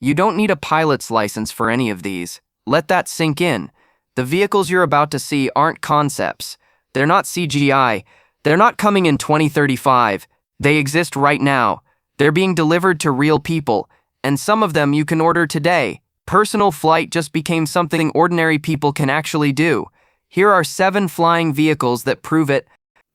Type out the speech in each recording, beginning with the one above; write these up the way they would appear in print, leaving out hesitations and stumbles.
You don't need a pilot's license for any of these. Let that sink in. The vehicles you're about to see aren't concepts. They're not CGI. They're not coming in 2035. They exist right now. They're being delivered to real people, and some of them you can order today. Personal flight just became something ordinary people can actually do. Here are 7 flying vehicles that prove it.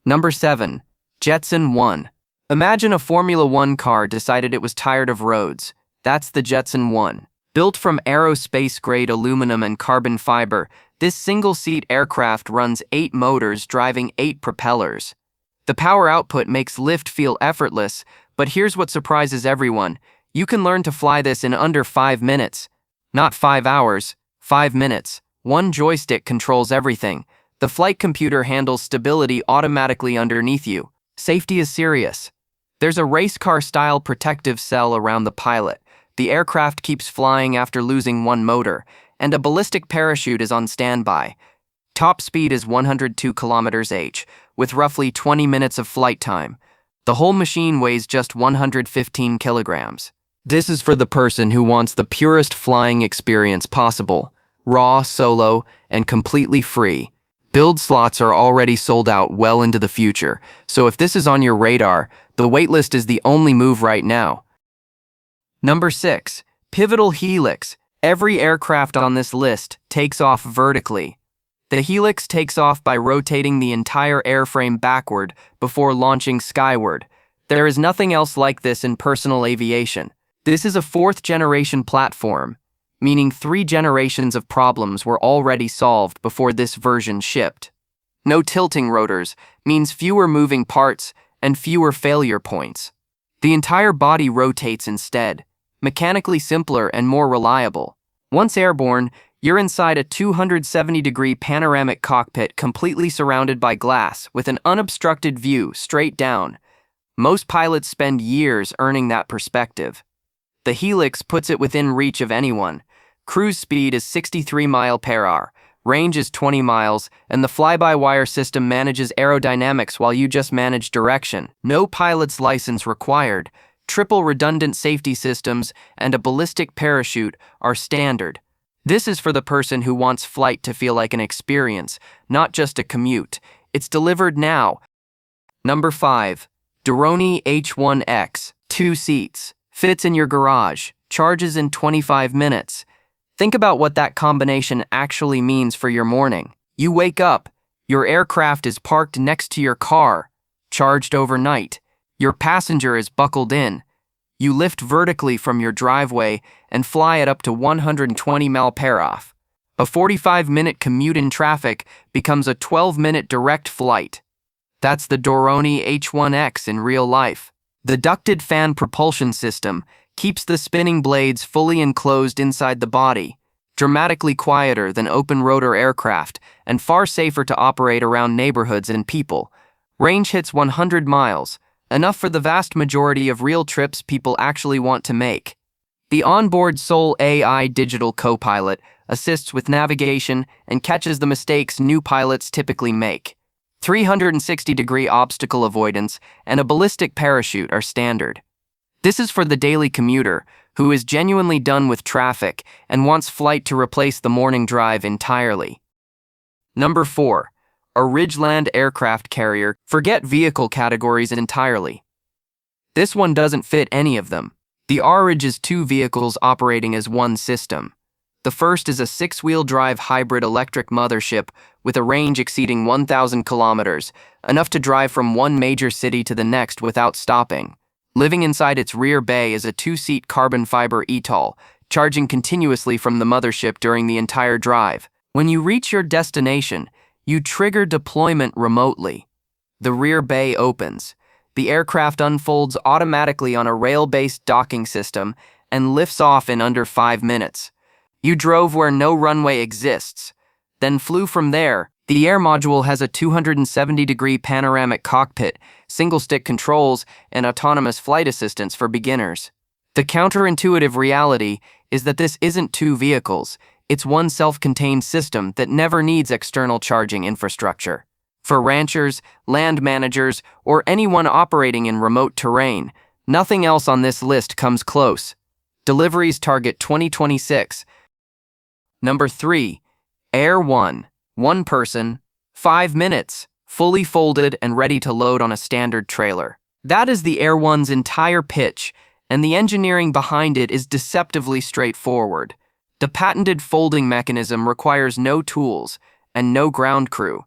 Number 7. Jetson ONE. Imagine a Formula One car decided it was tired of roads. That's the Jetson ONE. Built from aerospace-grade aluminum and carbon fiber, this single-seat aircraft runs 8 motors driving 8 propellers. The power output makes lift feel effortless, but here's what surprises everyone. You can learn to fly this in under 5 minutes. Not 5 hours, 5 minutes. One joystick controls everything. The flight computer handles stability automatically underneath you. Safety is serious. There's a race car-style protective cell around the pilot. The aircraft keeps flying after losing one motor, and a ballistic parachute is on standby. Top speed is 102 km/h, with roughly 20 minutes of flight time. The whole machine weighs just 115 kilograms. This is for the person who wants the purest flying experience possible. Raw, solo, and completely free. Build slots are already sold out well into the future, so if this is on your radar, the waitlist is the only move right now. Number 6. Pivotal Helix. Every aircraft on this list takes off vertically. The Helix takes off by rotating the entire airframe backward before launching skyward. There is nothing else like this in personal aviation. This is a 4th-generation platform, meaning 3 generations of problems were already solved before this version shipped. No tilting rotors means fewer moving parts and fewer failure points. The entire body rotates instead, mechanically simpler and more reliable. Once airborne, you're inside a 270-degree panoramic cockpit completely surrounded by glass with an unobstructed view straight down. Most pilots spend years earning that perspective. The Helix puts it within reach of anyone. Cruise speed is 63 mph, range is 20 miles, and the fly-by-wire system manages aerodynamics while you just manage direction. No pilot's license required. Triple redundant safety systems and a ballistic parachute are standard. This is for the person who wants flight to feel like an experience, not just a commute. It's delivered now. Number 5. Doroni H1X. 2 seats. Fits in your garage. Charges in 25 minutes. Think about what that combination actually means for your morning. You wake up. Your aircraft is parked next to your car, charged overnight. Your passenger is buckled in. You lift vertically from your driveway and fly at up to 120 mph. A 45-minute commute in traffic becomes a 12-minute direct flight. That's the Doroni H1X in real life. The ducted fan propulsion system keeps the spinning blades fully enclosed inside the body, dramatically quieter than open-rotor aircraft and far safer to operate around neighborhoods and people. Range hits 100 miles, enough for the vast majority of real trips people actually want to make. The onboard Soul AI digital co-pilot assists with navigation and catches the mistakes new pilots typically make. 360-degree obstacle avoidance and a ballistic parachute are standard. This is for the daily commuter who is genuinely done with traffic and wants flight to replace the morning drive entirely. Number 4. Aridge land aircraft carrier. Forget vehicle categories entirely. This one doesn't fit any of them. The Aridge is 2 vehicles operating as one system. The first is a 6-wheel drive hybrid electric mothership with a range exceeding 1,000 kilometers, enough to drive from one major city to the next without stopping. Living inside its rear bay is a 2-seat carbon fiber eVTOL, charging continuously from the mothership during the entire drive. When you reach your destination, you trigger deployment remotely. The rear bay opens. The aircraft unfolds automatically on a rail-based docking system and lifts off in under 5 minutes. You drove where no runway exists, then flew from there. The air module has a 270-degree panoramic cockpit, single-stick controls, and autonomous flight assistance for beginners. The counterintuitive reality is that this isn't 2 vehicles. It's one self-contained system that never needs external charging infrastructure. For ranchers, land managers, or anyone operating in remote terrain, nothing else on this list comes close. Deliveries target 2026. Number 3. Air 1. One person, 5 minutes, fully folded and ready to load on a standard trailer. That is the Air 1's entire pitch, and the engineering behind it is deceptively straightforward. The patented folding mechanism requires no tools and no ground crew.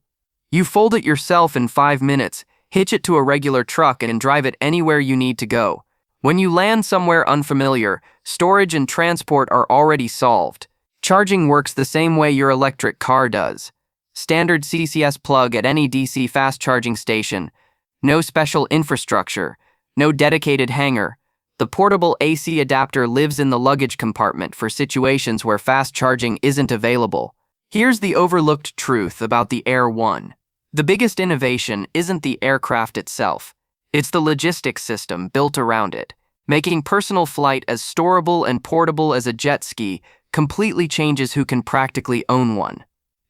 You fold it yourself in 5 minutes, hitch it to a regular truck, and drive it anywhere you need to go. When you land somewhere unfamiliar, storage and transport are already solved. Charging works the same way your electric car does. Standard CCS plug at any DC fast charging station. No special infrastructure. No dedicated hanger. The portable AC adapter lives in the luggage compartment for situations where fast charging isn't available. Here's the overlooked truth about the Air 1. The biggest innovation isn't the aircraft itself. It's the logistics system built around it. Making personal flight as storable and portable as a jet ski completely changes who can practically own one.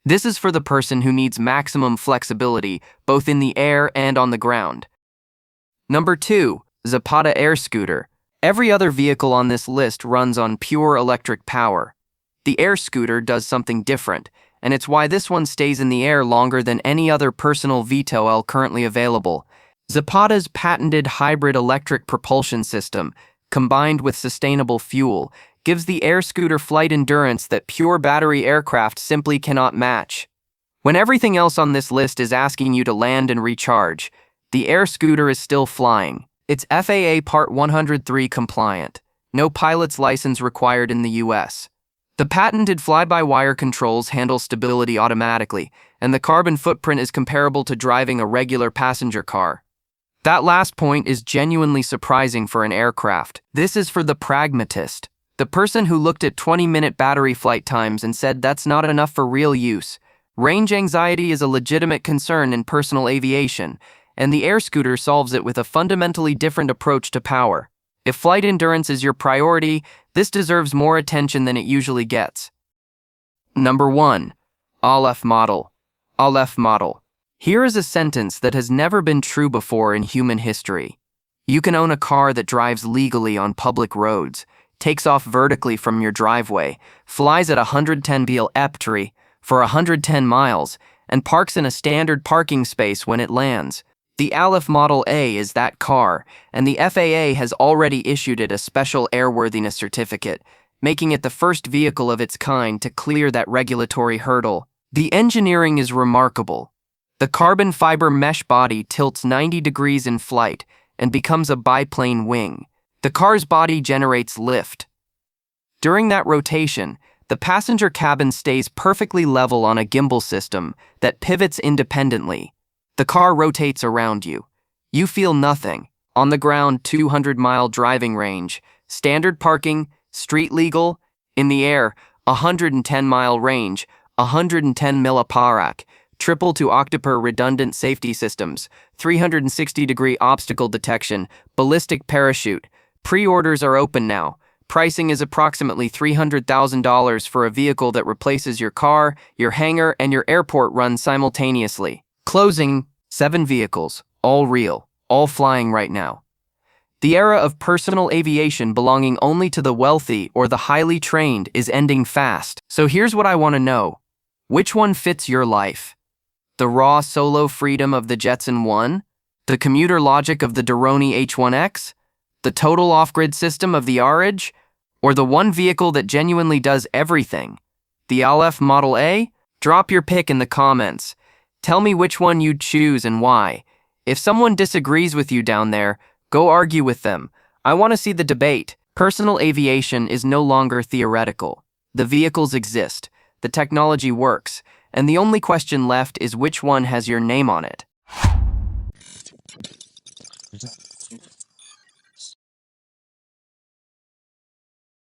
This is for the person who needs maximum flexibility both in the air and on the ground. Number 2. Zapata AirScooter. Every other vehicle on this list runs on pure electric power. The AirScooter does something different, and it's why this one stays in the air longer than any other personal eVTOL currently available. Zapata's patented hybrid electric propulsion system, combined with sustainable fuel, gives the AirScooter flight endurance that pure battery aircraft simply cannot match. When everything else on this list is asking you to land and recharge, the AirScooter is still flying. It's FAA Part 103 compliant. No pilot's license required in the US. The patented fly-by-wire controls handle stability automatically, and the carbon footprint is comparable to driving a regular passenger car. That last point is genuinely surprising for an aircraft. This is for the pragmatist, the person who looked at 20-minute battery flight times and said that's not enough for real use. Range anxiety is a legitimate concern in personal aviation, and the AirScooter solves it with a fundamentally different approach to power. If flight endurance is your priority, this deserves more attention than it usually gets. Number 1. Alef Model. Alef Model. Here is a sentence that has never been true before in human history. You can own a car that drives legally on public roads, takes off vertically from your driveway, flies at 110 km/h for 110 miles, and parks in a standard parking space when it lands. The Alef Model A is that car, and the FAA has already issued it a special airworthiness certificate, making it the first vehicle of its kind to clear that regulatory hurdle. The engineering is remarkable. The carbon fiber mesh body tilts 90 degrees in flight and becomes a biplane wing. The car's body generates lift. During that rotation, the passenger cabin stays perfectly level on a gimbal system that pivots independently. The car rotates around you. You feel nothing. On the ground, 200-mile driving range. Standard parking, street legal. In the air, 110-mile range, 110 mph. Triple to octuple redundant safety systems, 360-degree obstacle detection, ballistic parachute. Pre-orders are open now. Pricing is approximately $300,000 for a vehicle that replaces your car, your hangar, and your airport run simultaneously. Closing, 7 vehicles, all real, all flying right now. The era of personal aviation belonging only to the wealthy or the highly trained is ending fast. So here's what I want to know. Which one fits your life? The raw solo freedom of the Jetson ONE? The commuter logic of the Doroni H1X? The total off-grid system of the Aridge? Or the one vehicle that genuinely does everything? The Alef Model A? Drop your pick in the comments. Tell me which one you'd choose and why. If someone disagrees with you down there, go argue with them. I want to see the debate. Personal aviation is no longer theoretical. The vehicles exist, the technology works, and the only question left is which one has your name on it.